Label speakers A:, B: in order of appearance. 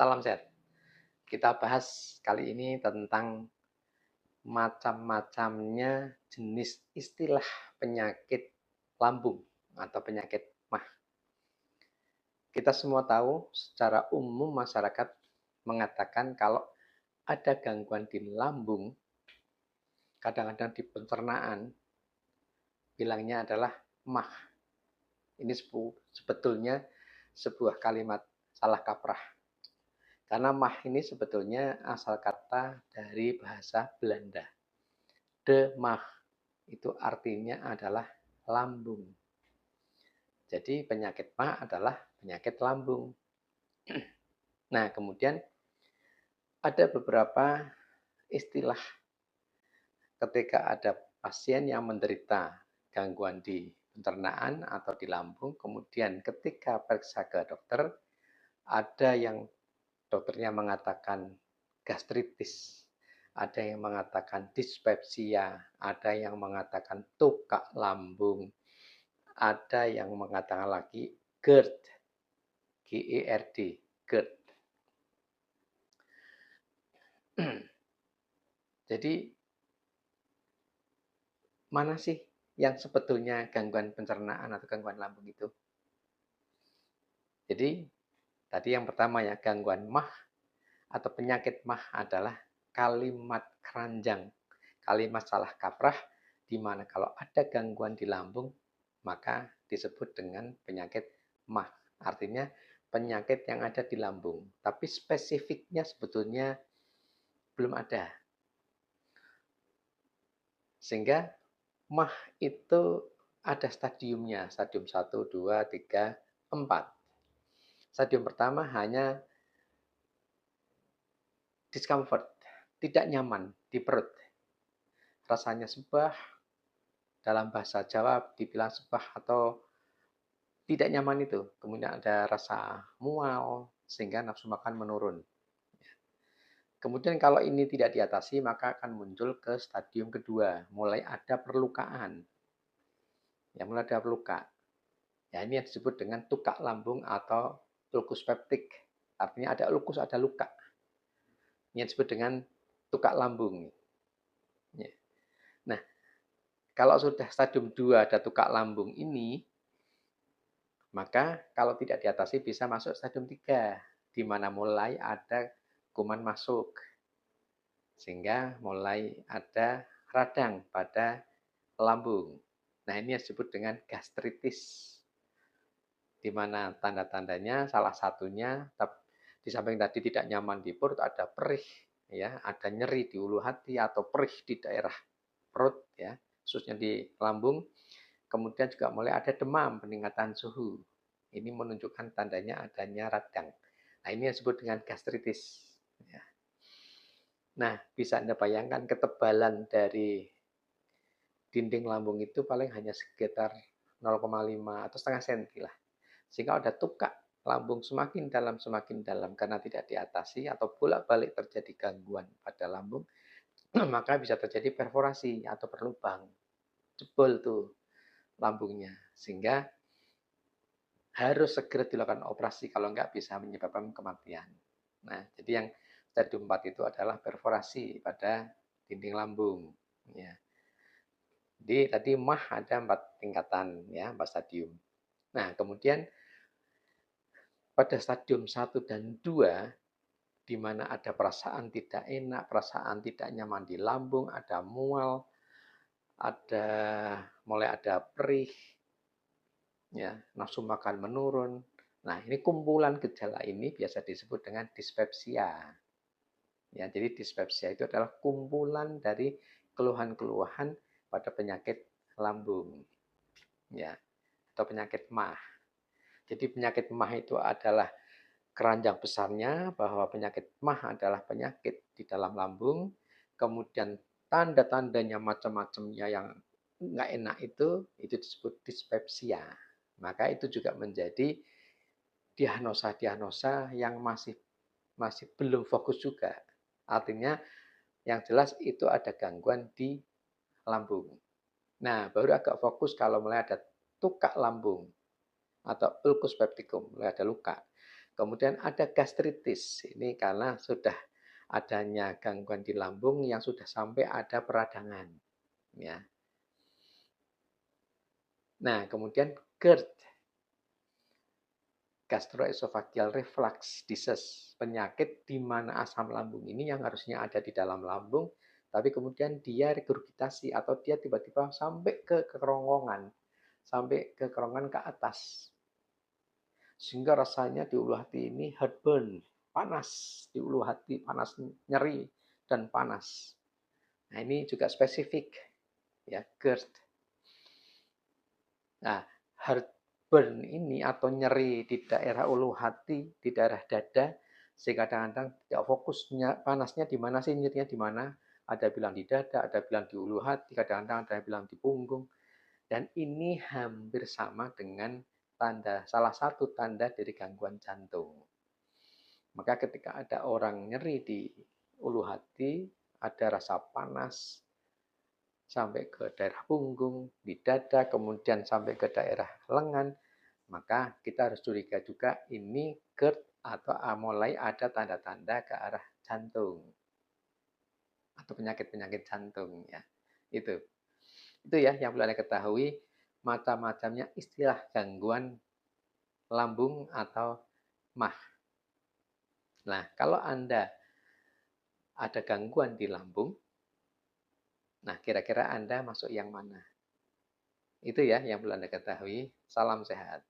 A: Salam sehat. Kita bahas kali ini tentang macam-macamnya jenis istilah penyakit lambung atau penyakit MAH. Kita semua tahu secara umum masyarakat mengatakan kalau ada gangguan di lambung, kadang-kadang di pencernaan, bilangnya adalah MAH. Ini sebetulnya sebuah kalimat salah kaprah. Karena mah ini sebetulnya asal kata dari bahasa Belanda. De mah itu artinya adalah lambung. Jadi penyakit mah adalah penyakit lambung. Nah, kemudian ada beberapa istilah ketika ada pasien yang menderita gangguan di pencernaan atau di lambung, kemudian ketika periksa ke dokter, ada yang dokternya mengatakan gastritis, ada yang mengatakan dispepsia, ada yang mengatakan tukak lambung, ada yang mengatakan lagi GERD, GERD, GERD. Jadi mana sih yang sebetulnya gangguan pencernaan atau gangguan lambung itu? Jadi tadi yang pertama ya, gangguan MAH atau penyakit MAH adalah kalimat keranjang, kalimat salah kaprah, di mana kalau ada gangguan di lambung maka disebut dengan penyakit MAH. Artinya penyakit yang ada di lambung, tapi spesifiknya sebetulnya belum ada. Sehingga MAH itu ada stadiumnya, stadium 1, 2, 3, 4. Stadium pertama hanya discomfort, tidak nyaman di perut. Rasanya sebah, dalam bahasa Jawa dibilang sebah atau tidak nyaman itu. Kemudian ada rasa mual, sehingga nafsu makan menurun. Kemudian kalau ini tidak diatasi, maka akan muncul ke stadium kedua. Mulai ada perlukaan. Ya, mulai ada luka. Ya, ini yang disebut dengan tukak lambung atau ulkus peptik. Artinya ada ulkus, ada luka. Ini yang disebut dengan tukak lambung. Ya. Nah, kalau sudah stadium 2 ada tukak lambung ini, maka kalau tidak diatasi bisa masuk stadium 3, di mana mulai ada kuman masuk. Sehingga mulai ada radang pada lambung. Nah, ini yang disebut dengan gastritis. Di mana tanda-tandanya salah satunya di samping tadi tidak nyaman di perut, ada perih, ya, ada nyeri di ulu hati atau perih di daerah perut, ya, khususnya di lambung. Kemudian juga mulai ada demam, peningkatan suhu. Ini menunjukkan tandanya adanya radang. Nah, ini yang disebut dengan gastritis. Ya. Nah, bisa Anda bayangkan ketebalan dari dinding lambung itu paling hanya sekitar 0,5 atau setengah senti lah. Sehingga ada tukak lambung semakin dalam karena tidak diatasi atau bolak-balik terjadi gangguan pada lambung, maka bisa terjadi perforasi atau berlubang. Jebol tuh lambungnya. Sehingga harus segera dilakukan operasi kalau enggak bisa menyebabkan kematian. Nah, jadi yang stadium 4 itu adalah perforasi pada dinding lambung. Ya. Jadi tadi MAH ada 4 tingkatan, ya, 4 stadium. Nah, kemudian pada stadium 1 dan 2, di mana ada perasaan tidak enak, perasaan tidak nyaman di lambung, ada mual, ada mulai ada perih, ya, nafsu makan menurun. Nah, ini kumpulan gejala ini biasa disebut dengan dispepsia. Ya, jadi dispepsia itu adalah kumpulan dari keluhan-keluhan pada penyakit lambung, ya, atau penyakit MAH. Jadi penyakit MAH itu adalah keranjang besarnya bahwa penyakit MAH adalah penyakit di dalam lambung, kemudian tanda-tandanya macam-macamnya yang nggak enak itu disebut dispepsia. Maka itu juga menjadi diagnosa-diagnosa yang masih belum fokus juga. Artinya yang jelas itu ada gangguan di lambung. Nah, baru agak fokus kalau mulai ada tukak lambung atau ulcus pepticum, mulai ada luka. Kemudian ada gastritis. Ini karena sudah adanya gangguan di lambung yang sudah sampai ada peradangan. Ya. Nah, kemudian GERD, gastroesophageal reflux disease, penyakit di mana asam lambung ini yang harusnya ada di dalam lambung, tapi kemudian dia regurgitasi atau dia tiba-tiba sampai ke kerongkongan, sampai ke kerongkongan ke atas. Sehingga rasanya di ulu hati ini heartburn, panas, di ulu hati panas, nyeri dan panas. Nah, ini juga spesifik ya, GERD. Nah, heartburn ini atau nyeri di daerah ulu hati, di daerah dada, sehingga kadang-kadang tidak fokusnya panasnya di mana sih, nyerinya di mana. Ada bilang di dada, ada bilang di ulu hati, kadang-kadang ada bilang di punggung. Dan ini hampir sama dengan salah satu tanda dari gangguan jantung. Maka ketika ada orang nyeri di ulu hati, ada rasa panas, sampai ke daerah punggung, di dada, kemudian sampai ke daerah lengan, maka kita harus curiga juga ini GERD atau mulai ada tanda-tanda ke arah jantung atau penyakit-penyakit jantung ya. Itu ya yang perlu Anda ketahui, macam-macamnya istilah gangguan lambung atau MAH. Nah, kalau Anda ada gangguan di lambung, nah kira-kira Anda masuk yang mana? Itu ya yang perlu Anda ketahui. Salam sehat.